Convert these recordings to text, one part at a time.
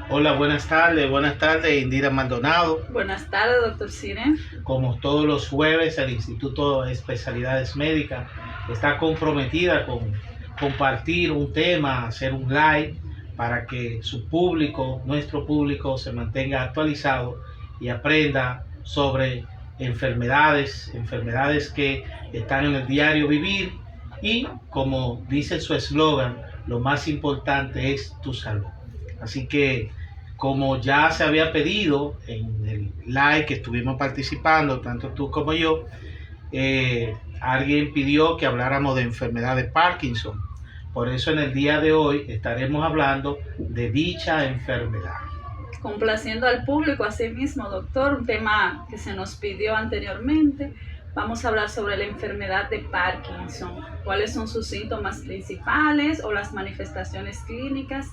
Hola, buenas tardes, Indira Maldonado. Buenas tardes, doctor Cine. Como todos los jueves, el Instituto de Especialidades Médicas está comprometida con compartir un tema, hacer un live para que su público, nuestro público, se mantenga actualizado y aprenda sobre enfermedades que están en el diario vivir y, como dice su eslogan, lo más importante es tu salud. Así que, como ya se había pedido en el live que estuvimos participando, tanto tú como yo, alguien pidió que habláramos de enfermedad de Parkinson. Por eso en el día de hoy estaremos hablando de dicha enfermedad. Complaciendo al público, así mismo, doctor, un tema que se nos pidió anteriormente. Vamos a hablar sobre la enfermedad de Parkinson. ¿Cuáles son sus síntomas principales o las manifestaciones clínicas?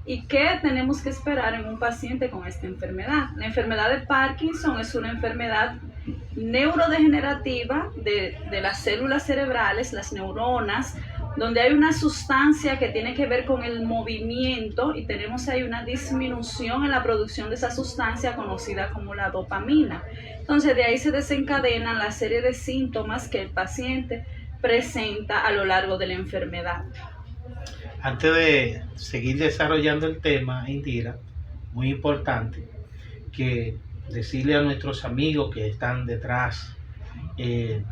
¿Y qué tenemos que esperar en un paciente con esta enfermedad? La enfermedad de Parkinson es una enfermedad neurodegenerativa de las células cerebrales, las neuronas, donde hay una sustancia que tiene que ver con el movimiento y tenemos ahí una disminución en la producción de esa sustancia conocida como la dopamina. Entonces de ahí se desencadenan la serie de síntomas que el paciente presenta a lo largo de la enfermedad. Antes de seguir desarrollando el tema, Indira, muy importante que decirle a nuestros amigos que están detrás de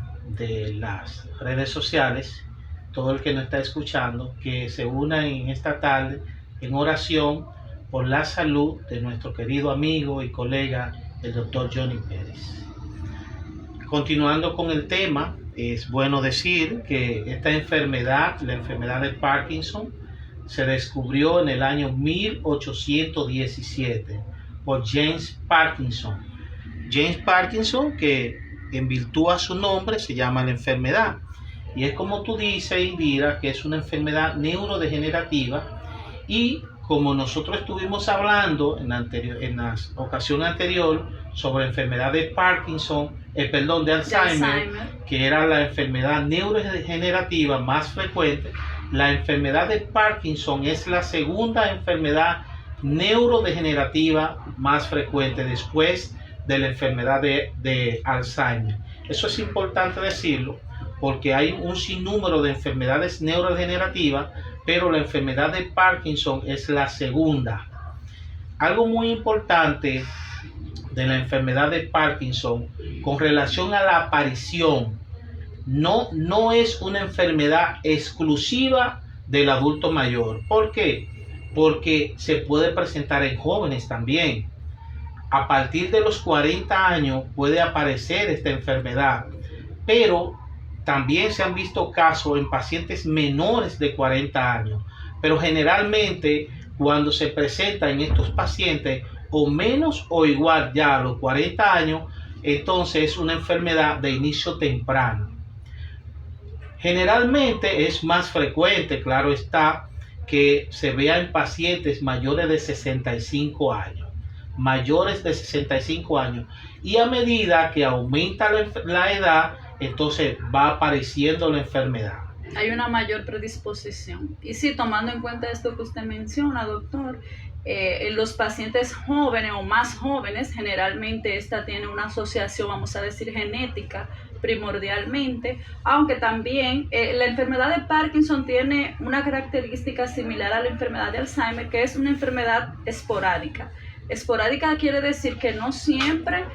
las redes sociales, todo el que nos está escuchando, que se una en esta tarde en oración por la salud de nuestro querido amigo y colega, el doctor Johnny Pérez. Continuando con el tema, es bueno decir que esta enfermedad, la enfermedad de Parkinson, se descubrió en el año 1817 por James Parkinson. James Parkinson, que en virtud a su nombre se llama la enfermedad. Y es como tú dices, Indira, que es una enfermedad neurodegenerativa. Y como nosotros estuvimos hablando en la ocasión anterior sobre la enfermedad de Parkinson, de Alzheimer, que era la enfermedad neurodegenerativa más frecuente, la enfermedad de Parkinson es la segunda enfermedad neurodegenerativa más frecuente después de la enfermedad de Alzheimer. Eso es importante decirlo porque hay un sinnúmero de enfermedades neurodegenerativas, pero la enfermedad de Parkinson es la segunda. Algo muy importante de la enfermedad de Parkinson con relación a la aparición, no es una enfermedad exclusiva del adulto mayor. ¿Por qué? Porque se puede presentar en jóvenes también. A partir de los 40 años puede aparecer esta enfermedad, pero también se han visto casos en pacientes menores de 40 años. Pero generalmente cuando se presenta en estos pacientes o menos o igual ya a los 40 años, entonces es una enfermedad de inicio temprano. Generalmente es más frecuente, claro está, que se vea en pacientes mayores de 65 años. Mayores de 65 años. Y a medida que aumenta la edad, entonces va apareciendo la enfermedad. Hay una mayor predisposición. Y sí, tomando en cuenta esto que usted menciona, doctor, en los pacientes jóvenes o más jóvenes, generalmente esta tiene una asociación, vamos a decir, genética primordialmente, aunque también la enfermedad de Parkinson tiene una característica similar a la enfermedad de Alzheimer, que es una enfermedad esporádica. Esporádica quiere decir que no siempre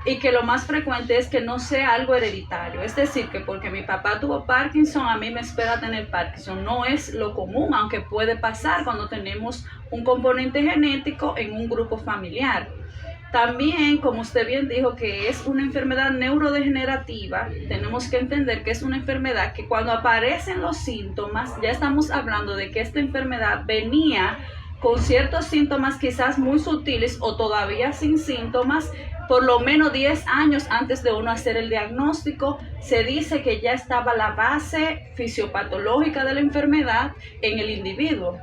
y que lo más frecuente es que no sea algo hereditario. Es decir, que porque mi papá tuvo Parkinson, a mí me espera tener Parkinson. No es lo común, aunque puede pasar cuando tenemos un componente genético en un grupo familiar. También, como usted bien dijo, que es una enfermedad neurodegenerativa, tenemos que entender que es una enfermedad que cuando aparecen los síntomas, ya estamos hablando de que esta enfermedad venía con ciertos síntomas quizás muy sutiles o todavía sin síntomas, por lo menos 10 años antes de uno hacer el diagnóstico. Se dice que ya estaba la base fisiopatológica de la enfermedad en el individuo.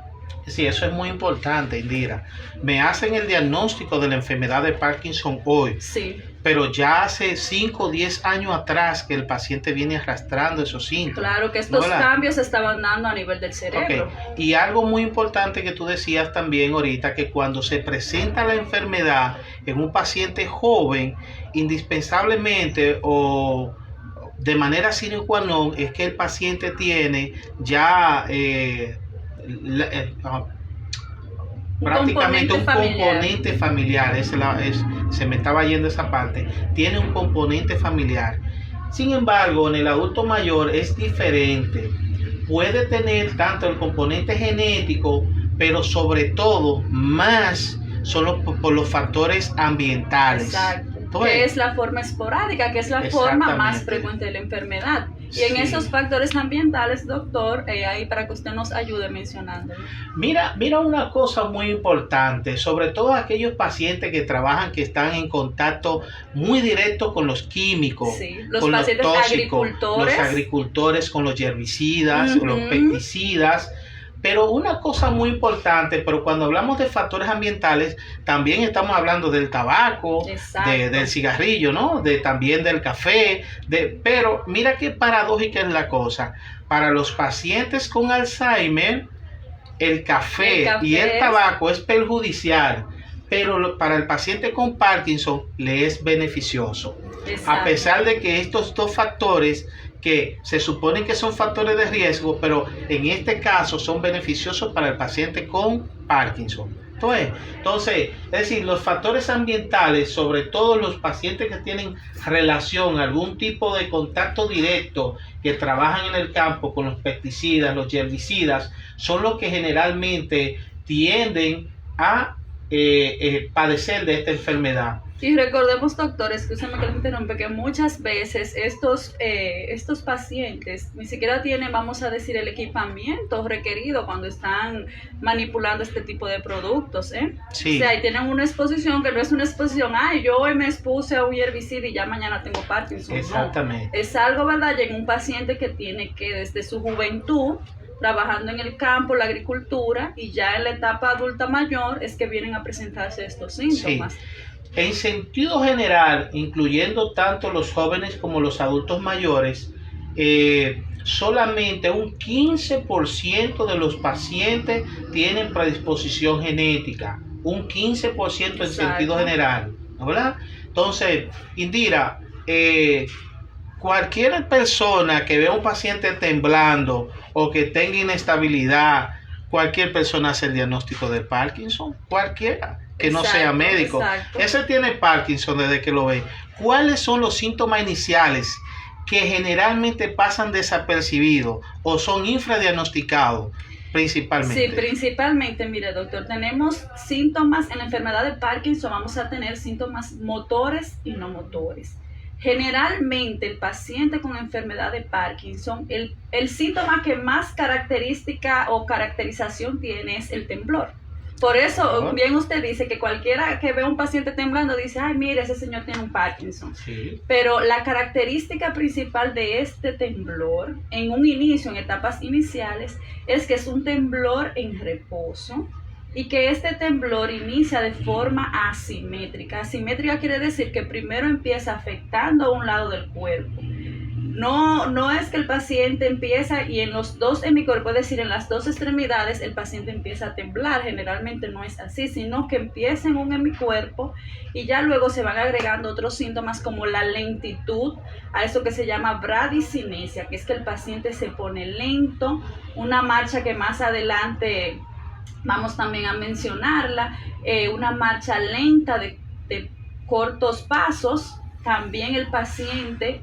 Sí, eso es muy importante, Indira. Me hacen el diagnóstico de la enfermedad de Parkinson hoy, Sí, pero ya hace 5 o 10 años atrás que el paciente viene arrastrando esos síntomas. claro que estos ¿Verdad? cambios se estaban dando a nivel del cerebro. Ok, y algo muy importante que tú decías también ahorita, que cuando se presenta la enfermedad en un paciente joven, indispensablemente o de manera sine qua non es que el paciente tiene ya prácticamente un componente familiar, se me estaba yendo esa parte, tiene un componente familiar. Sin embargo, en el adulto mayor es diferente. Puede tener tanto el componente genético, pero sobre todo más son por los factores ambientales. Exacto. Entonces, Que es la forma esporádica, que es la forma más frecuente de la enfermedad. Y en esos factores ambientales, doctor, ahí para que usted nos ayude mencionándolo. Mira una cosa muy importante, sobre todo aquellos pacientes que trabajan, que están en contacto muy directo con los químicos, Sí, los con pacientes los tóxicos, agricultores. los agricultores, con los herbicidas, Ujú. los pesticidas. Pero una cosa muy importante, pero cuando hablamos de factores ambientales, también estamos hablando del tabaco, del cigarrillo, ¿no? También del café. Pero mira qué paradójica es la cosa. Para los pacientes con Alzheimer, el café y el tabaco es perjudicial, pero para el paciente con Parkinson le es beneficioso. Exacto. A pesar de que estos dos factores que se supone que son factores de riesgo, pero en este caso son beneficiosos para el paciente con Parkinson. Entonces, es decir, los factores ambientales, sobre todo los pacientes que tienen relación, algún tipo de contacto directo, que trabajan en el campo con los pesticidas, los herbicidas, son los que generalmente tienden a padecer de esta enfermedad. Y recordemos, doctores, que usted me interrumpe, que muchas veces estos pacientes ni siquiera tienen, vamos a decir, el equipamiento requerido cuando están manipulando este tipo de productos, ¿eh? Sí. O sea, y tienen una exposición que no es una exposición, yo hoy me expuse a un herbicida y ya mañana tengo Parkinson. Exactamente. No. Es algo, ¿verdad? Llega un paciente que tiene que desde su juventud trabajando en el campo, la agricultura, y ya en la etapa adulta mayor es que vienen a presentarse estos síntomas. Sí. En sentido general, incluyendo tanto los jóvenes como los adultos mayores, solamente un 15% de los pacientes tienen predisposición genética. Un 15% en sentido general, ¿verdad? Entonces, Indira, cualquier persona que vea a un paciente temblando o que tenga inestabilidad, cualquier persona hace el diagnóstico de Parkinson, cualquiera que no sea médico. Exacto. Ese tiene Parkinson desde que lo ve. ¿Cuáles son los síntomas iniciales que generalmente pasan desapercibidos o son infradiagnosticados principalmente? Sí, principalmente, mire, doctor, tenemos síntomas en la enfermedad de Parkinson, vamos a tener síntomas motores y no motores. Generalmente el paciente con enfermedad de Parkinson, el síntoma que más característica o caracterización tiene es el temblor. Por eso, bien usted dice que cualquiera que ve a un paciente temblando dice, ay, mire, ese señor tiene un Parkinson. Sí. Pero la característica principal de este temblor, en un inicio, en etapas iniciales, es que es un temblor en reposo y que este temblor inicia de forma asimétrica. Asimétrica quiere decir que primero empieza afectando a un lado del cuerpo. No es que el paciente empieza y en los dos hemicuerpos, es decir, en las dos extremidades, el paciente empieza a temblar. Generalmente no es así, sino que empieza en un hemicuerpo y ya luego se van agregando otros síntomas como la lentitud, a eso que se llama bradicinesia, que es que el paciente se pone lento, una marcha que más adelante vamos también a mencionarla, una marcha lenta de cortos pasos. También el paciente,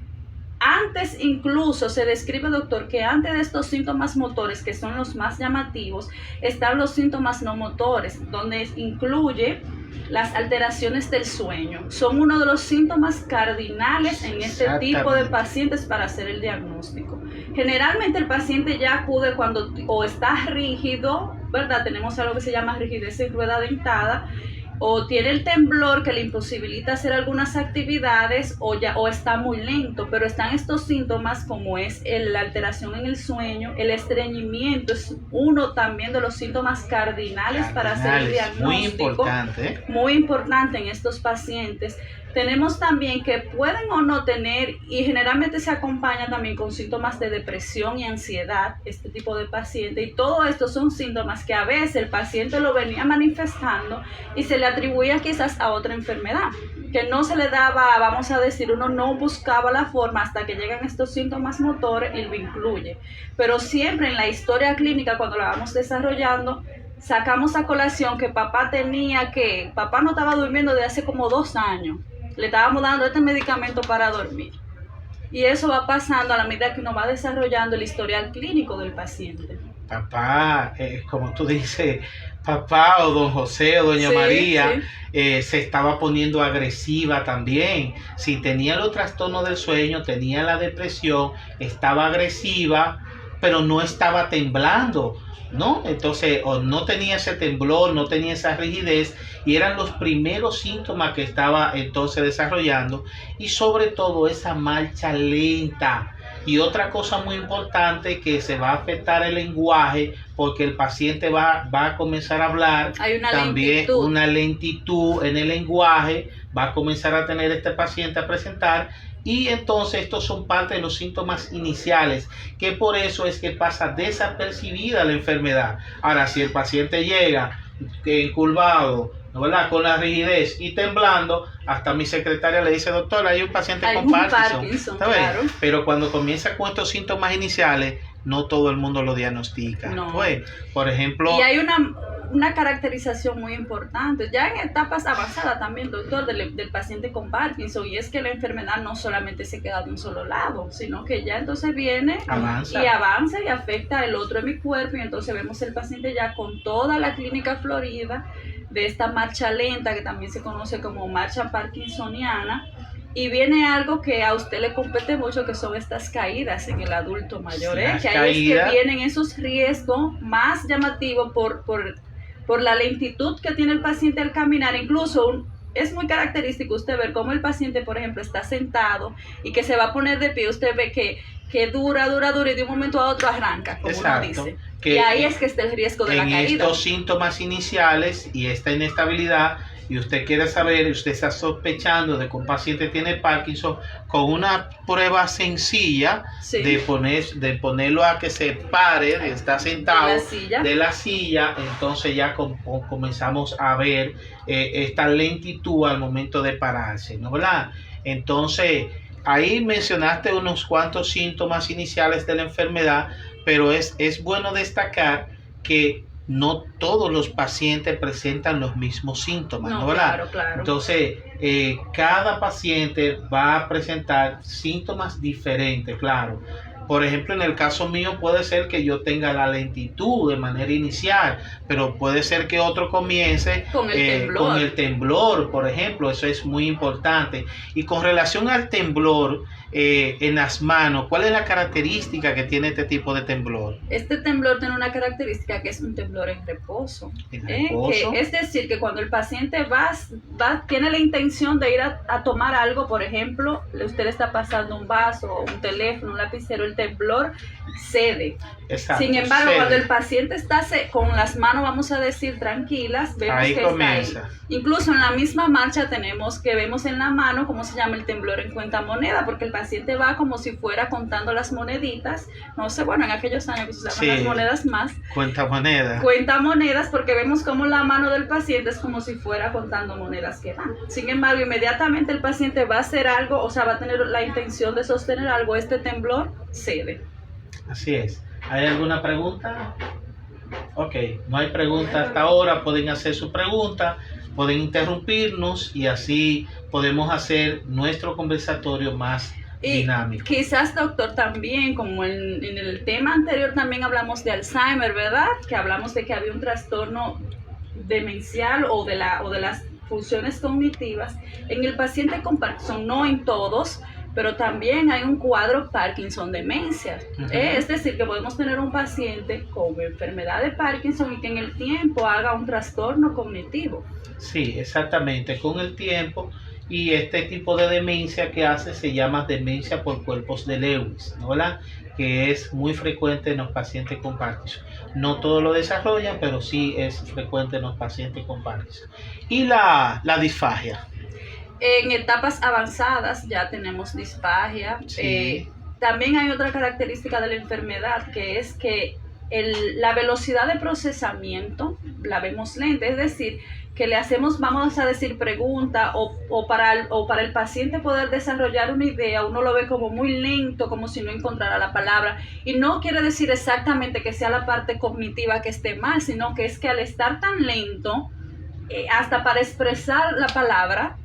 antes incluso se describe, doctor, que antes de estos síntomas motores, que son los más llamativos, están los síntomas no motores, donde incluye las alteraciones del sueño. Son uno de los síntomas cardinales en este tipo de pacientes para hacer el diagnóstico. Generalmente el paciente ya acude cuando o está rígido, ¿verdad? Tenemos algo que se llama rigidez en rueda dentada, o tiene el temblor que le imposibilita hacer algunas actividades o está muy lento, pero están estos síntomas como es la alteración en el sueño, el estreñimiento es uno también de los síntomas cardinales para hacer el diagnóstico. Muy importante en estos pacientes. Tenemos también que pueden o no tener, y generalmente se acompaña también con síntomas de depresión y ansiedad, este tipo de paciente, y todo esto son síntomas que a veces el paciente lo venía manifestando y se le atribuía quizás a otra enfermedad, que no se le daba, vamos a decir, uno no buscaba la forma hasta que llegan estos síntomas motores y lo incluye. Pero siempre en la historia clínica, cuando la vamos desarrollando, sacamos a colación que papá no estaba durmiendo desde hace como 2 años. Le estábamos dando este medicamento para dormir. Y eso va pasando a la medida que uno va desarrollando el historial clínico del paciente. Papá, como tú dices, papá o don José o doña María, se estaba poniendo agresiva también. Si tenía los trastornos del sueño, tenía la depresión, estaba agresiva, pero no estaba temblando, ¿no? Entonces, o no tenía ese temblor, no tenía esa rigidez, y eran los primeros síntomas que estaba entonces desarrollando, y sobre todo esa marcha lenta. Y otra cosa muy importante, que se va a afectar el lenguaje, porque el paciente va a comenzar a hablar. Hay una lentitud en el lenguaje, va a comenzar a tener este paciente a presentar. Y entonces estos son parte de los síntomas iniciales, que por eso es que pasa desapercibida la enfermedad. Ahora, si el paciente llega encurvado, ¿no, verdad?, con la rigidez y temblando, hasta mi secretaria le dice: doctor, hay un paciente con Parkinson, claro. Pero cuando comienza con estos síntomas iniciales, no todo el mundo lo diagnostica. No. Pues, por ejemplo, y hay una caracterización muy importante, ya en etapas avanzadas también, doctor, del paciente con Parkinson, y es que la enfermedad no solamente se queda de un solo lado, sino que ya entonces viene avanza y afecta el otro hemisferio, y entonces vemos el paciente ya con toda la clínica florida de esta marcha lenta, que también se conoce como marcha parkinsoniana. Y viene algo que a usted le compete mucho, que son estas caídas en el adulto mayor, que ahí es que vienen esos riesgos más llamativos por la lentitud que tiene el paciente al caminar. Incluso es muy característico usted ver cómo el paciente, por ejemplo, está sentado y que se va a poner de pie. Usted ve que dura y de un momento a otro arranca, como uno dice. Y ahí es que está el riesgo de la caída. En estos síntomas iniciales y esta inestabilidad, y usted quiere saber, usted está sospechando de que un paciente tiene Parkinson, con una prueba sencilla de ponerlo a que se pare, está sentado de la silla, entonces ya comenzamos a ver esta lentitud al momento de pararse, ¿no, verdad? Entonces, ahí mencionaste unos cuantos síntomas iniciales de la enfermedad, pero es bueno destacar que no todos los pacientes presentan los mismos síntomas, ¿no, verdad? Claro. Entonces, cada paciente va a presentar síntomas diferentes, claro. Por ejemplo, en el caso mío puede ser que yo tenga la lentitud de manera inicial, pero puede ser que otro comience con el temblor, por ejemplo. Eso es muy importante. Y con relación al temblor en las manos, ¿cuál es la característica que tiene este tipo de temblor? Este temblor tiene una característica que es un temblor en reposo. Es decir, que cuando el paciente tiene la intención de ir a tomar algo, por ejemplo, usted le está pasando un vaso, un teléfono, un lapicero, el temblor cede. Exacto, sin embargo, cuando el paciente está con las manos, vamos a decir, tranquilas, vemos ahí que comienza. Está ahí. Incluso en la misma marcha vemos en la mano cómo se llama el temblor en cuenta moneda, porque el paciente va como si fuera contando las moneditas. No sé, bueno, en aquellos años que se usaban las monedas más. Cuenta monedas, porque vemos como la mano del paciente es como si fuera contando monedas que van. Sin embargo, inmediatamente el paciente va a hacer algo, o sea, va a tener la intención de sostener algo, este temblor cede. Así es. ¿Hay alguna pregunta? Ok, no hay pregunta hasta ahora. Pueden hacer su pregunta, pueden interrumpirnos y así podemos hacer nuestro conversatorio más dinámico. Quizás, doctor, también, como en el tema anterior también hablamos de Alzheimer, ¿verdad? Que hablamos de que había un trastorno demencial o de las funciones cognitivas. En el paciente con Parkinson, no en todos, pero también hay un cuadro Parkinson-demencia. Es decir, que podemos tener un paciente con enfermedad de Parkinson y que en el tiempo haga un trastorno cognitivo. Sí, exactamente, con el tiempo. Y este tipo de demencia que hace se llama demencia por cuerpos de Lewis, ¿no? Que es muy frecuente en los pacientes con Parkinson. No todos lo desarrollan, pero sí es frecuente en los pacientes con Parkinson. Y la disfagia. En etapas avanzadas ya tenemos disfagia. Sí. También hay otra característica de la enfermedad, que es que la velocidad de procesamiento la vemos lenta, es decir, que le hacemos, vamos a decir, pregunta o para el paciente poder desarrollar una idea, uno lo ve como muy lento, como si no encontrara la palabra, y no quiere decir exactamente que sea la parte cognitiva que esté mal, sino que es que al estar tan lento, hasta para expresar la palabra,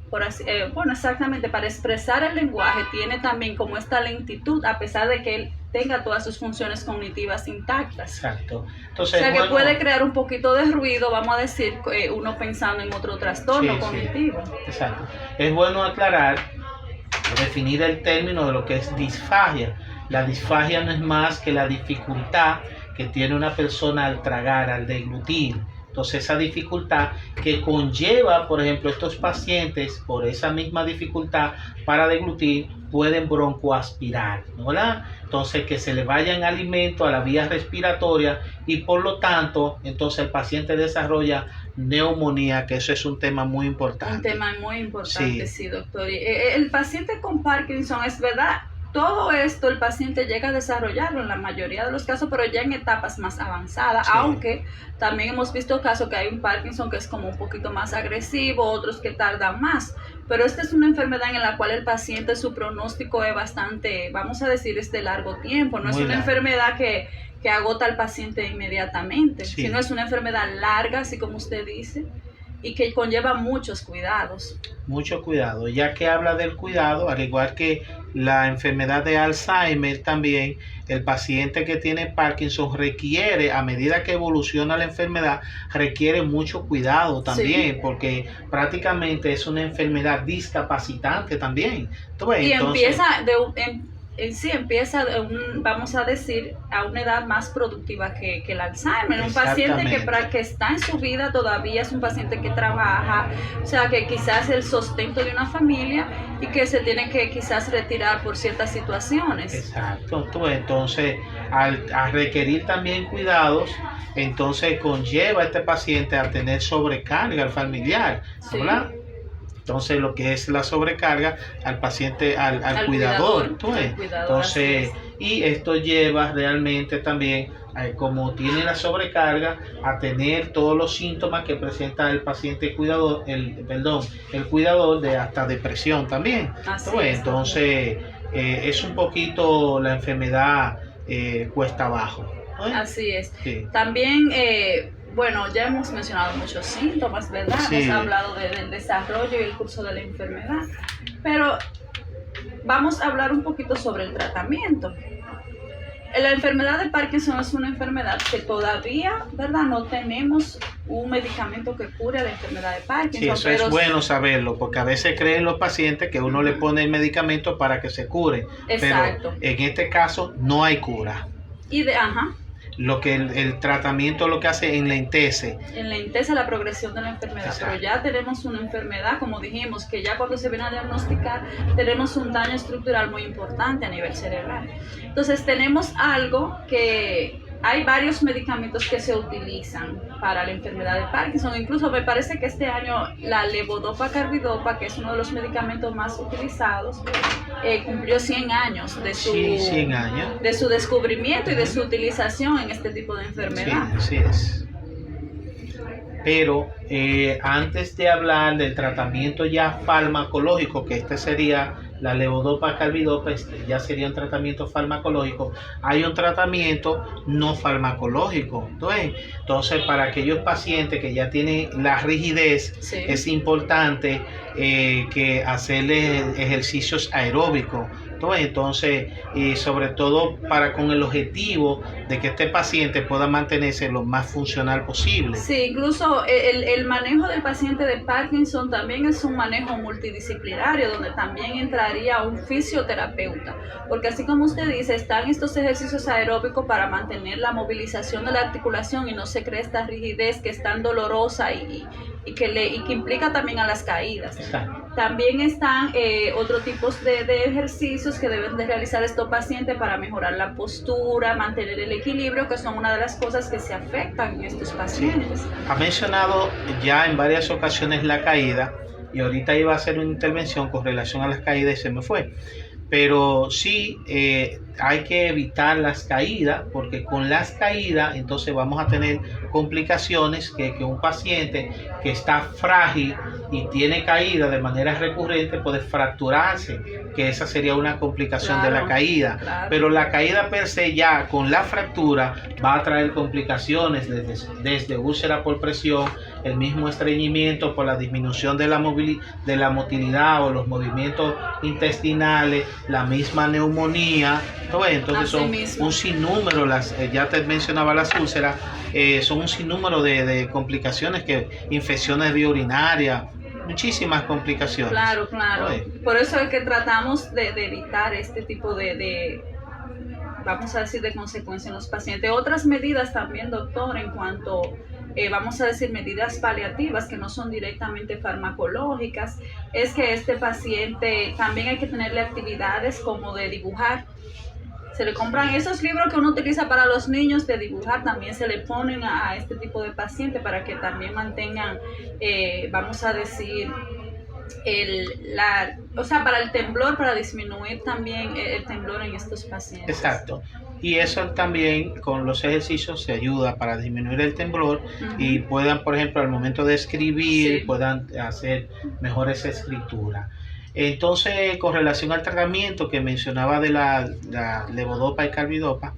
exactamente, para expresar el lenguaje, tiene también como esta lentitud, a pesar de que él tenga todas sus funciones cognitivas intactas. Exacto. Entonces, o sea, que puede crear un poquito de ruido, vamos a decir, uno pensando en otro trastorno cognitivo. Sí, exacto. Es bueno aclarar, definir el término de lo que es disfagia. La disfagia no es más que la dificultad que tiene una persona al tragar, al deglutir. Entonces esa dificultad que conlleva, por ejemplo, estos pacientes, por esa misma dificultad para deglutir, pueden broncoaspirar, ¿no? Entonces que se le vayan alimentos a la vía respiratoria y por lo tanto, entonces el paciente desarrolla neumonía, que eso es un tema muy importante. Un tema muy importante, sí doctor. El paciente con Parkinson, es verdad, todo esto el paciente llega a desarrollarlo en la mayoría de los casos, pero ya en etapas más avanzadas, aunque también hemos visto casos que hay un Parkinson que es como un poquito más agresivo, otros que tardan más, pero esta es una enfermedad en la cual el paciente, su pronóstico es bastante, vamos a decir, es de largo tiempo, no es una enfermedad que agota al paciente inmediatamente, sino es una enfermedad larga, así como usted dice, y que conlleva muchos cuidados. Mucho cuidado, ya que habla del cuidado, al igual que la enfermedad de Alzheimer también, el paciente que tiene Parkinson requiere, a medida que evoluciona la enfermedad, requiere mucho cuidado también, porque prácticamente es una enfermedad discapacitante también. Y entonces, empieza vamos a decir, a una edad más productiva que el Alzheimer. Un paciente que está en su vida todavía, es un paciente que trabaja, o sea, que quizás es el sustento de una familia y que se tiene que quizás retirar por ciertas situaciones. Exacto. Entonces, al requerir también cuidados, entonces conlleva a este paciente a tener sobrecarga al familiar, ¿verdad? Entonces, lo que es la sobrecarga al paciente, al cuidador. Entonces, y esto lleva realmente también, como tiene la sobrecarga, a tener todos los síntomas que presenta el paciente cuidador, el cuidador, de hasta depresión también. Entonces, es un poquito la enfermedad cuesta abajo. Así es. Sí. También, bueno, ya hemos mencionado muchos síntomas, ¿verdad? Hemos hablado del desarrollo y el curso de la enfermedad, pero vamos a hablar un poquito sobre el tratamiento. La enfermedad de Parkinson es una enfermedad que todavía, ¿verdad?, no tenemos un medicamento que cure la enfermedad de Parkinson. Sí, eso es bueno saberlo, porque a veces creen los pacientes que uno le pone el medicamento para que se cure. Exacto. Pero en este caso no hay cura. Lo que el tratamiento lo que hace enlentece la progresión de la enfermedad. Exacto. Pero ya tenemos una enfermedad, como dijimos, que ya cuando se viene a diagnosticar tenemos un daño estructural muy importante a nivel cerebral. Entonces tenemos algo que hay varios medicamentos que se utilizan para la enfermedad de Parkinson. Incluso me parece que este año la levodopa-carbidopa, que es uno de los medicamentos más utilizados, cumplió 100 años de su, 100 años de su descubrimiento y de su utilización en este tipo de enfermedad. Sí, así es. Pero antes de hablar del tratamiento ya farmacológico, que este sería la levodopa-carbidopa, ya sería un tratamiento farmacológico, hay un tratamiento no farmacológico. Entonces, para aquellos pacientes que ya tienen la rigidez, es importante que hacerles ejercicios aeróbicos Entonces, y sobre todo para con el objetivo de que este paciente pueda mantenerse lo más funcional posible. Sí, incluso el manejo del paciente de Parkinson también es un manejo multidisciplinario, donde también entraría un fisioterapeuta, porque así como usted dice, están estos ejercicios aeróbicos para mantener la movilización de la articulación y no se cree esta rigidez que es tan dolorosa y que implica también a las caídas. Exacto. También están otros tipos de ejercicios que deben de realizar estos pacientes para mejorar la postura, mantener el equilibrio, que son una de las cosas que se afectan en estos pacientes. Sí. Ha mencionado ya en varias ocasiones la caída, y ahorita iba a hacer una intervención con relación a las caídas y se me fue. Pero sí, hay que evitar las caídas, porque con las caídas entonces vamos a tener complicaciones que un paciente que está frágil y tiene caída de manera recurrente puede fracturarse, que esa sería una complicación de la caída. Claro. Pero la caída per se ya con la fractura va a traer complicaciones desde úlcera por presión, el mismo estreñimiento por la disminución de la motilidad o los movimientos intestinales, la misma neumonía. Entonces son un sinnúmero, ya te mencionaba las úlceras, son un sinnúmero de complicaciones, infecciones biourinarias, muchísimas complicaciones. Claro. Por eso es que tratamos de evitar este tipo vamos a decir, de consecuencias en los pacientes. Otras medidas también, doctor, en cuanto, vamos a decir, medidas paliativas que no son directamente farmacológicas, es que este paciente también hay que tenerle actividades como de dibujar. Se le compran esos libros que uno utiliza para los niños de dibujar, también se le ponen a este tipo de pacientes para que también mantengan, vamos a decir, para el temblor, para disminuir también el temblor en estos pacientes. Exacto. Y eso también con los ejercicios se ayuda para disminuir el temblor. Uh-huh. Y puedan, por ejemplo, al momento de escribir, sí, puedan hacer mejores escrituras. Entonces, con relación al tratamiento que mencionaba de la levodopa y carbidopa,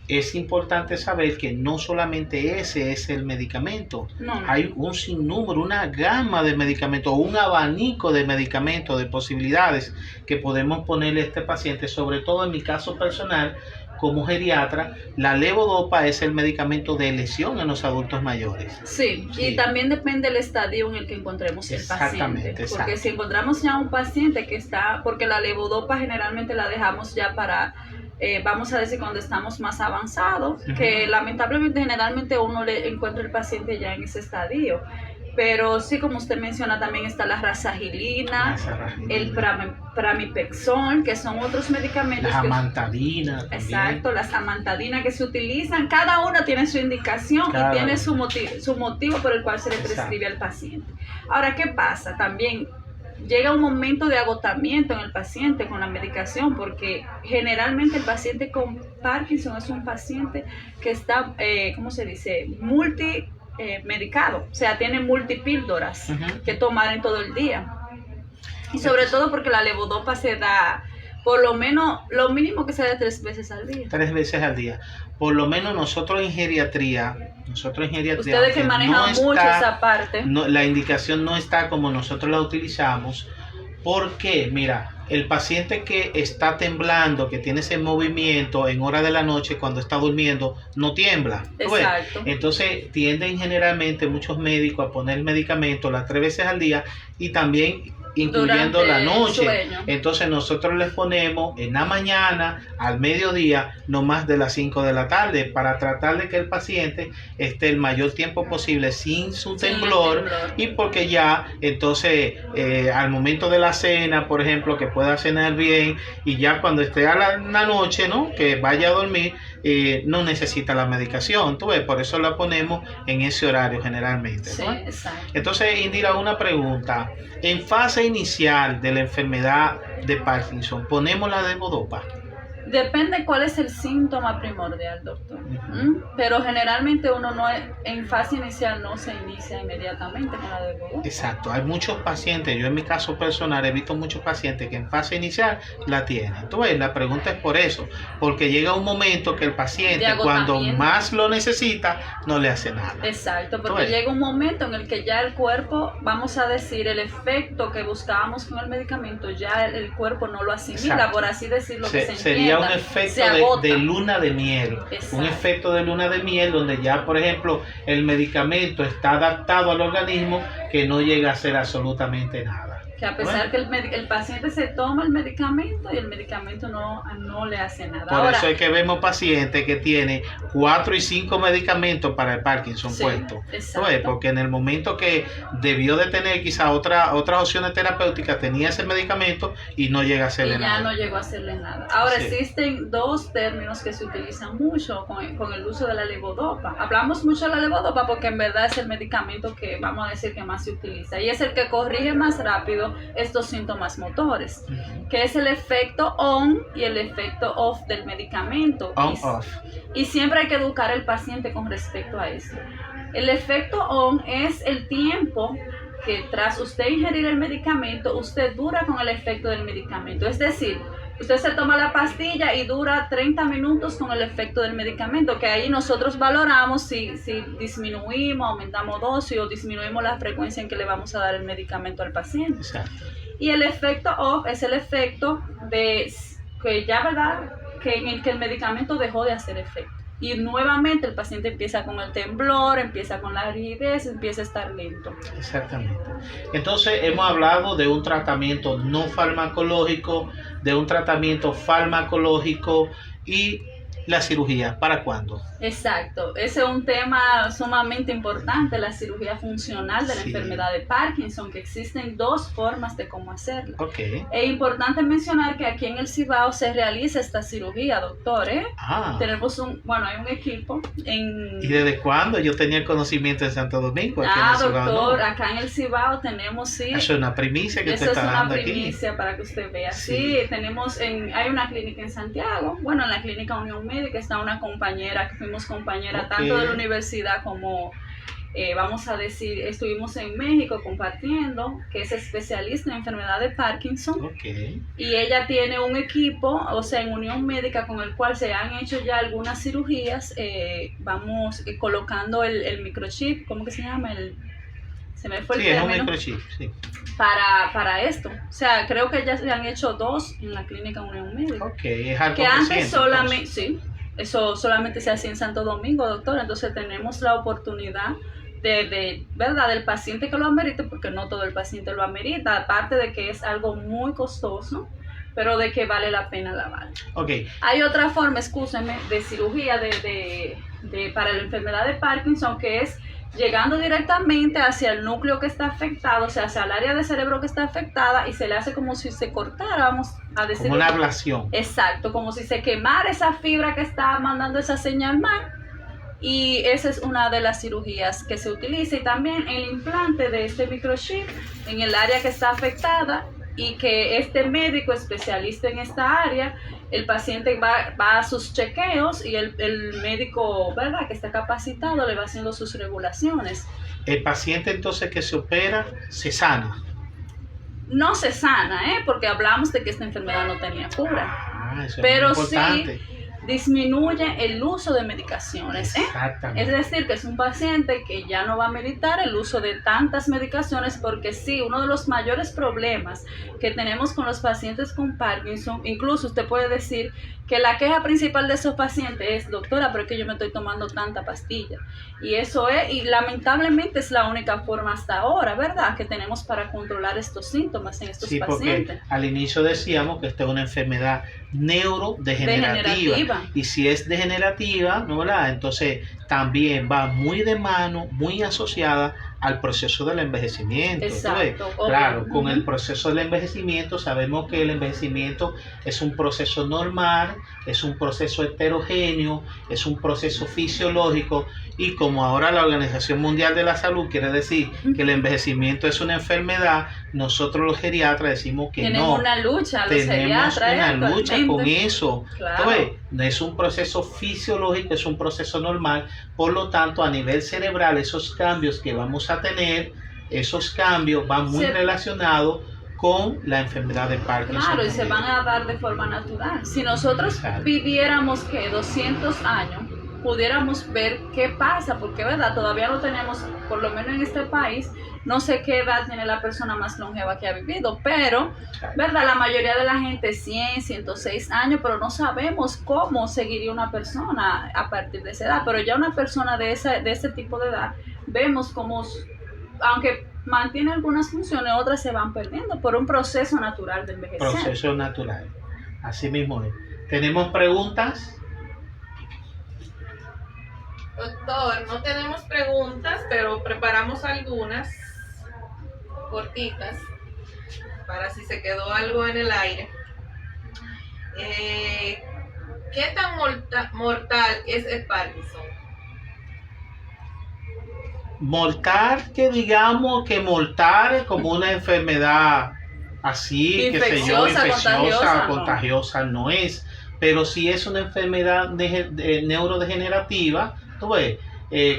es importante saber que no solamente ese es el medicamento. No. Hay un sinnúmero, una gama de medicamentos, un abanico de medicamentos, de posibilidades que podemos ponerle a este paciente. Sobre todo en mi caso personal, como geriatra, la levodopa es el medicamento de elección en los adultos mayores. Sí, y también depende del estadio en el que encontremos el paciente. Porque si encontramos ya un paciente que está, porque la levodopa generalmente la dejamos ya para, vamos a decir, cuando estamos más avanzados, uh-huh, que lamentablemente generalmente uno le encuentra el paciente ya en ese estadio. Pero sí, como usted menciona, también está la razagilina, el pramipexol, que son otros medicamentos. Las amantadinas. Exacto, las amantadinas que se utilizan. Cada una tiene su indicación y tiene su motivo por el cual se le prescribe al paciente. Ahora, ¿qué pasa? También llega un momento de agotamiento en el paciente con la medicación, porque generalmente el paciente con Parkinson es un paciente que está, ¿cómo se dice? Medicado, o sea, tiene multipíldoras, uh-huh, que tomar en todo el día. Y sobre todo porque la levodopa se da, por lo menos, lo mínimo que se da 3 veces al día. 3 veces al día. Por lo menos nosotros en geriatría. Ustedes que manejan mucho esa parte. La indicación no está como nosotros la utilizamos. ¿Por qué? Mira, el paciente que está temblando, que tiene ese movimiento en hora de la noche cuando está durmiendo, no tiembla. Exacto. Entonces tienden generalmente muchos médicos a poner medicamentos las 3 veces al día y también incluyendo la noche. Entonces nosotros les ponemos en la mañana, al mediodía, no más de las 5 de la tarde, para tratar de que el paciente esté el mayor tiempo posible sin su temblor, y porque ya entonces al momento de la cena, por ejemplo, que pueda cenar bien, y ya cuando esté a la noche, ¿no?, que vaya a dormir, no necesita la medicación. Por eso la ponemos en ese horario generalmente, ¿no? Sí, exacto. Entonces, Indira, una pregunta. En fase inicial de la enfermedad de Parkinson, ¿ponemos la levodopa? Depende cuál es el síntoma primordial, doctor. Pero generalmente uno no en fase inicial no se inicia inmediatamente con la levodopa. Exacto, hay muchos pacientes, yo en mi caso personal he visto muchos pacientes que en fase inicial la tienen. Entonces la pregunta es por eso, porque llega un momento que el paciente cuando más lo necesita no le hace nada. Exacto, porque llega un momento en el que ya el cuerpo, vamos a decir, el efecto que buscábamos con el medicamento, ya el cuerpo no lo asimila. Exacto. Por así decirlo, sería un efecto de luna de miel. Exacto. Un efecto de luna de miel donde ya, por ejemplo, el medicamento está adaptado al organismo que no llega a hacer absolutamente nada. Que a pesar que el paciente se toma el medicamento y el medicamento no le hace nada. Por eso es que vemos pacientes que tienen 4 y 5 medicamentos para el Parkinson puestos. Porque en el momento que debió de tener quizá otras opciones terapéuticas, tenía ese medicamento y no llega a hacerle nada. Y ya no llegó a hacerle nada. Ahora existen dos términos que se utilizan mucho con el uso de la levodopa. Hablamos mucho de la levodopa porque en verdad es el medicamento que vamos a decir que más se utiliza y es el que corrige más rápido estos síntomas motores, que es el efecto on y el efecto off del medicamento. Y siempre hay que educar al paciente con respecto a eso. El efecto on es el tiempo que tras usted ingerir el medicamento, usted dura con el efecto del medicamento. Es decir, usted se toma la pastilla y dura 30 minutos con el efecto del medicamento, que ahí nosotros valoramos si disminuimos, aumentamos dosis o disminuimos la frecuencia en que le vamos a dar el medicamento al paciente. Exacto. Y el efecto off es el efecto de que ya, ¿verdad?, que en el que el medicamento dejó de hacer efecto. Y nuevamente el paciente empieza con el temblor, empieza con la rigidez, empieza a estar lento. Exactamente. Entonces hemos hablado de un tratamiento no farmacológico, de un tratamiento farmacológico y la cirugía. ¿Para cuándo? Exacto. Ese es un tema sumamente importante, la cirugía funcional de la enfermedad de Parkinson, que existen dos formas de cómo hacerla. Es importante mencionar que aquí en el Cibao se realiza esta cirugía, doctor. Tenemos hay un equipo en... ¿Y desde cuándo? Yo tenía el conocimiento en Santo Domingo. Aquí en el Cibao, doctor, acá en el Cibao tenemos, sí. Eso es una primicia que usted está dando aquí. Eso es una primicia para que usted vea. Sí, tenemos hay una clínica en Santiago, en la clínica Unión Médica está una compañera que fuimos compañera tanto de la universidad como vamos a decir, estuvimos en México compartiendo, que es especialista en enfermedad de Parkinson. Y ella tiene un equipo, en Unión Médica, con el cual se han hecho ya algunas cirugías. Vamos colocando el microchip, ¿cómo que se llama? Se me fue el término. Es un microchip, sí. Para esto. Creo que ya se han hecho 2 en la clínica Unión Médica. Es algo que antes solamente, sí. Eso solamente se hacía en Santo Domingo, doctor. Entonces tenemos la oportunidad ¿verdad?, del paciente que lo amerite, porque no todo el paciente lo amerita, aparte de que es algo muy costoso, pero de que vale la pena la vale. Hay otra forma, excúsenme, de cirugía para la enfermedad de Parkinson, que es llegando directamente hacia el núcleo que está afectado, hacia el área del cerebro que está afectada, y se le hace como si se cortara, vamos a decir. Como una ablación. Exacto, como si se quemara esa fibra que está mandando esa señal mal. Y esa es una de las cirugías que se utiliza. Y también el implante de este microchip en el área que está afectada, y que este médico especialista en esta área, el paciente va a sus chequeos y el médico, ¿verdad?, que está capacitado le va haciendo sus regulaciones. El paciente entonces que se opera se sana. No se sana, porque hablamos de que esta enfermedad no tenía cura. Eso pero es muy importante. Sí disminuye el uso de medicaciones. Exactamente. Es decir, que es un paciente que ya no va a meditar el uso de tantas medicaciones, porque sí, uno de los mayores problemas que tenemos con los pacientes con Parkinson, incluso usted puede decir que la queja principal de esos pacientes es: doctora, pero es que yo me estoy tomando tanta pastilla. Y eso y lamentablemente es la única forma hasta ahora, ¿verdad?, que tenemos para controlar estos síntomas en estos pacientes. Porque al inicio decíamos que esta es una enfermedad neurodegenerativa. Y si es degenerativa, ¿no?, ¿verdad?, entonces también va muy de mano, muy asociada al proceso del envejecimiento. Exacto. Claro, con el proceso del envejecimiento sabemos que el envejecimiento es un proceso normal, es un proceso heterogéneo, es un proceso fisiológico, y como ahora la Organización Mundial de la Salud quiere decir que el envejecimiento es una enfermedad, nosotros los geriatras decimos que tenemos una lucha, los tenemos geriatras, una lucha con eso. Claro. No es un proceso fisiológico, es un proceso normal. Por lo tanto, a nivel cerebral, esos cambios que vamos a tener, esos cambios van muy relacionados con la enfermedad de Parkinson. Claro, y se van a dar de forma natural. Si nosotros viviéramos que 200 años, pudiéramos ver qué pasa, porque verdad, todavía no tenemos, por lo menos en este país, no sé qué edad tiene la persona más longeva que ha vivido, pero verdad, la mayoría de la gente 100, 106 años, pero no sabemos cómo seguiría una persona a partir de esa edad. Pero ya una persona de ese tipo de edad, vemos cómo, aunque mantiene algunas funciones, otras se van perdiendo por un proceso natural de envejecer. Proceso natural, así mismo es. ¿Tenemos preguntas? Doctor, no tenemos preguntas, pero preparamos algunas cortitas para si se quedó algo en el aire. ¿Qué tan mortal es el Parkinson? Mortal, que digamos que mortal como una enfermedad así, infecciosa, contagiosa no es, pero sí es una enfermedad neurodegenerativa. Tú ves,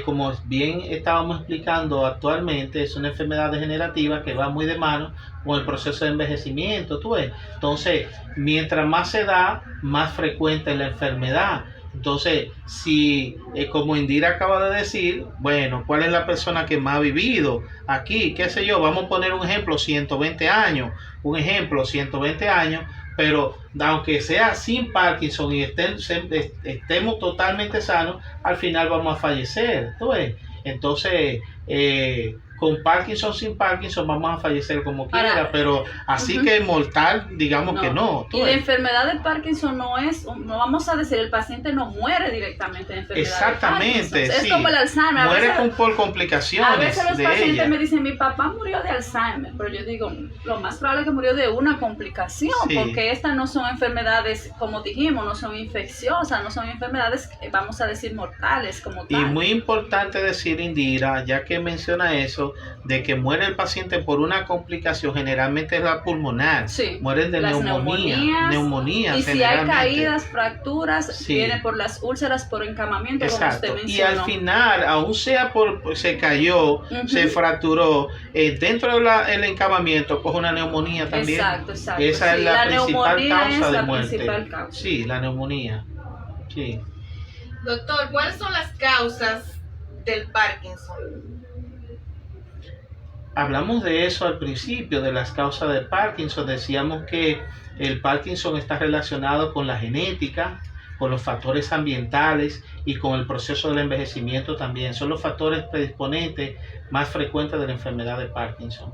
como bien estábamos explicando actualmente, es una enfermedad degenerativa que va muy de mano con el proceso de envejecimiento. Tú ves, entonces, mientras más se da, más frecuente es la enfermedad. Entonces, si, como Indira acaba de decir, bueno, ¿cuál es la persona que más ha vivido aquí? ¿Qué sé yo? Vamos a poner un ejemplo, 120 años. Un ejemplo, 120 años. Pero aunque sea sin Parkinson y estemos totalmente sanos, al final vamos a fallecer. ¿Tú ves? Entonces, con Parkinson, sin Parkinson, vamos a fallecer como quiera, pero así que mortal, digamos que no. Y la enfermedad de Parkinson no vamos a decir, el paciente no muere directamente de enfermedad. Exactamente, de Parkinson. Es como el Alzheimer. Muere por complicaciones. A veces los pacientes me dicen, mi papá murió de Alzheimer, pero yo digo, lo más probable es que murió de una complicación, porque estas no son enfermedades, como dijimos, no son infecciosas, no son enfermedades, vamos a decir, mortales como tal. Y muy importante decir, Indira, ya que menciona eso, de que muere el paciente por una complicación, generalmente es la pulmonar, mueren de neumonía. Y si hay caídas, fracturas, viene por las úlceras, por encamamiento, exacto, como usted mencionó. Y al final, aún sea se cayó, se fracturó, dentro del encamamiento coge una neumonía también. Exacto. Esa es la principal causa de muerte. Principal causa. Sí, la neumonía. Sí. Doctor, ¿cuáles son las causas del Parkinson? Hablamos de eso al principio, de las causas de Parkinson. Decíamos que el Parkinson está relacionado con la genética, con los factores ambientales y con el proceso del envejecimiento también. Son los factores predisponentes más frecuentes de la enfermedad de Parkinson.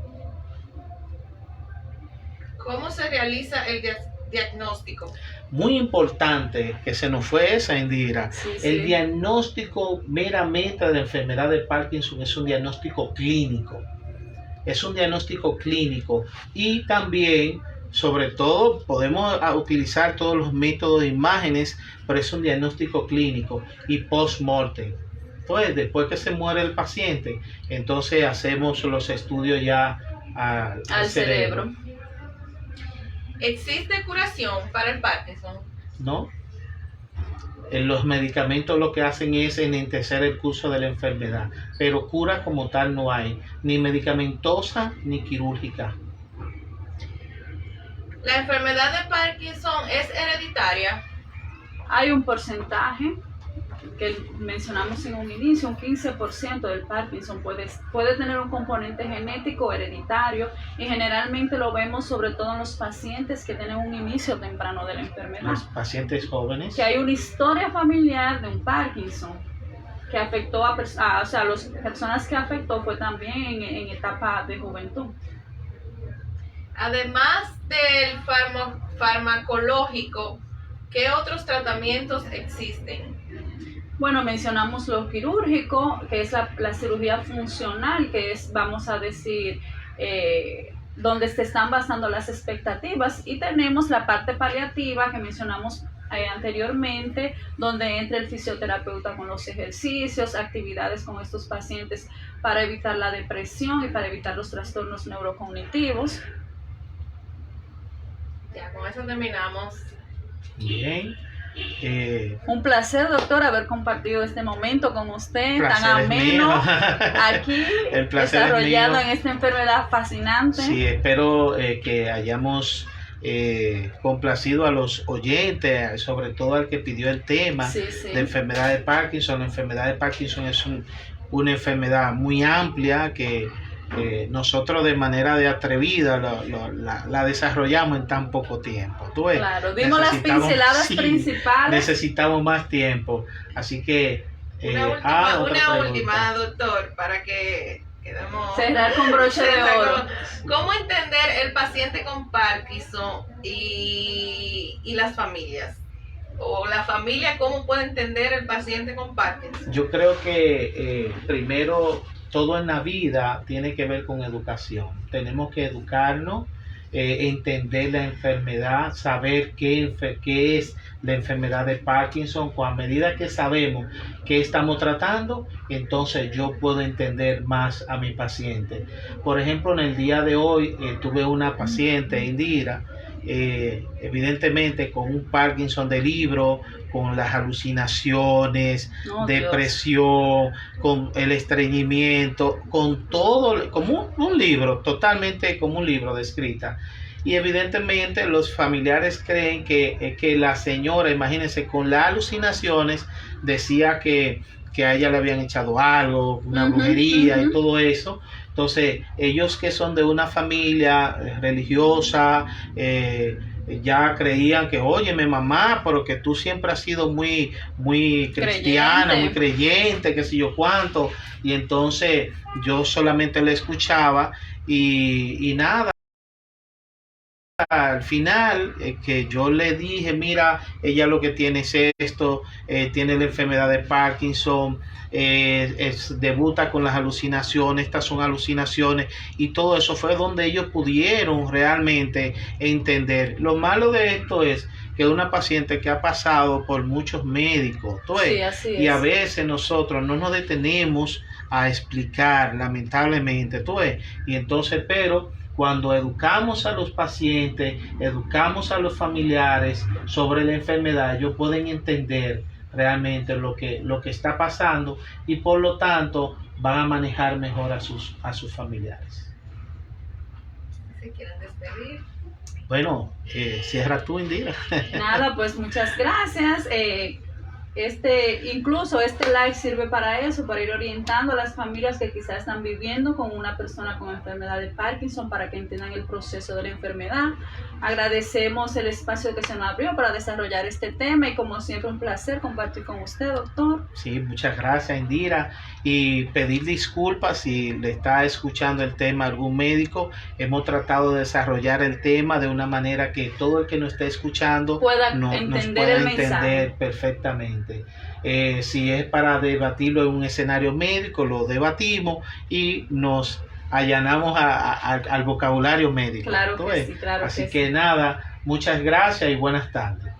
¿Cómo se realiza el diagnóstico? Muy importante, que se nos fue esa, Indira. El diagnóstico meramente de la enfermedad de Parkinson es un diagnóstico clínico. Es un diagnóstico clínico y también, sobre todo, podemos utilizar todos los métodos de imágenes, pero es un diagnóstico clínico y post-mortem. Entonces, después que se muere el paciente, entonces hacemos los estudios ya al cerebro. ¿Existe curación para el Parkinson? No. Los medicamentos lo que hacen es enlentecer el curso de la enfermedad, pero cura como tal no hay, ni medicamentosa ni quirúrgica. ¿La enfermedad de Parkinson es hereditaria? Hay un porcentaje que mencionamos en un inicio, un 15% del Parkinson puede tener un componente genético hereditario, y generalmente lo vemos sobre todo en los pacientes que tienen un inicio temprano de la enfermedad. Los pacientes jóvenes. Que hay una historia familiar de un Parkinson que afectó a las personas que afectó fue también en etapa de juventud. Además del farmacológico, ¿qué otros tratamientos existen? Bueno, mencionamos lo quirúrgico, que es la cirugía funcional, que es, vamos a decir, donde se están basando las expectativas, y tenemos la parte paliativa que mencionamos anteriormente, donde entra el fisioterapeuta con los ejercicios, actividades con estos pacientes para evitar la depresión y para evitar los trastornos neurocognitivos. Ya, con eso terminamos. Bien. Un placer, doctor, haber compartido este momento con usted, tan Placer es ameno, mío. aquí, El placer es desarrollado mío. en esta enfermedad fascinante. Sí, espero que hayamos complacido a los oyentes, sobre todo al que pidió el tema Sí, sí. de enfermedad de Parkinson. La enfermedad de Parkinson es una enfermedad muy amplia que nosotros de manera de atrevida la desarrollamos en tan poco tiempo. ¿Tú ves? Claro, dimos las Necesitamos- pinceladas sí, principales. Necesitamos más tiempo. Así que... Una otra pregunta. última, doctor, para que quedemos... Cerrar con broche de oro. ¿Cómo entender el paciente con Parkinson y las familias? O la familia, ¿cómo puede entender el paciente con Parkinson? Yo creo que primero todo en la vida tiene que ver con educación. Tenemos que educarnos, entender la enfermedad, saber qué es la enfermedad de Parkinson. A medida que sabemos qué estamos tratando, entonces yo puedo entender más a mi paciente. Por ejemplo, en el día de hoy tuve una paciente, Indira, evidentemente con un Parkinson de libro, con las alucinaciones, Oh, depresión, con el estreñimiento, con todo, como un libro, totalmente como un libro de escrita. Y evidentemente los familiares creen que la señora, imagínense, con las alucinaciones, decía que a ella le habían echado algo, una brujería y todo eso. Entonces, ellos que son de una familia religiosa, ya creían que, óyeme mamá, pero que tú siempre has sido muy cristiana, muy creyente, qué sé yo cuánto. Y entonces yo solamente le escuchaba y nada. Al final, que yo le dije, mira, ella lo que tiene es esto, tiene la enfermedad de Parkinson, debuta con las alucinaciones, estas son alucinaciones, y todo eso fue donde ellos pudieron realmente entender. Lo malo de esto es que una paciente que ha pasado por muchos médicos, ¿tú ves? Sí, así Y a es. veces nosotros no nos detenemos a explicar, lamentablemente, ¿tú ves? Y entonces, pero cuando educamos a los pacientes, educamos a los familiares sobre la enfermedad, ellos pueden entender realmente lo que está pasando y por lo tanto van a manejar mejor a sus familiares. Si quieren despedir. Bueno, cierra tú, Indira. Nada, pues muchas gracias. Incluso este live sirve para eso, para ir orientando a las familias que quizás están viviendo con una persona con enfermedad de Parkinson, para que entiendan el proceso de la enfermedad. Agradecemos el espacio que se nos abrió para desarrollar este tema y como siempre un placer compartir con usted, doctor. Sí, muchas gracias, Indira, y pedir disculpas si le está escuchando el tema algún médico. Hemos tratado de desarrollar el tema de una manera que todo el que nos esté escuchando Pueda nos entender pueda el entender mensaje. perfectamente. Si es para debatirlo en un escenario médico, lo debatimos y nos allanamos al vocabulario médico. Claro ¿Tú que ves? sí, claro Así que que sí. nada, muchas gracias y buenas tardes.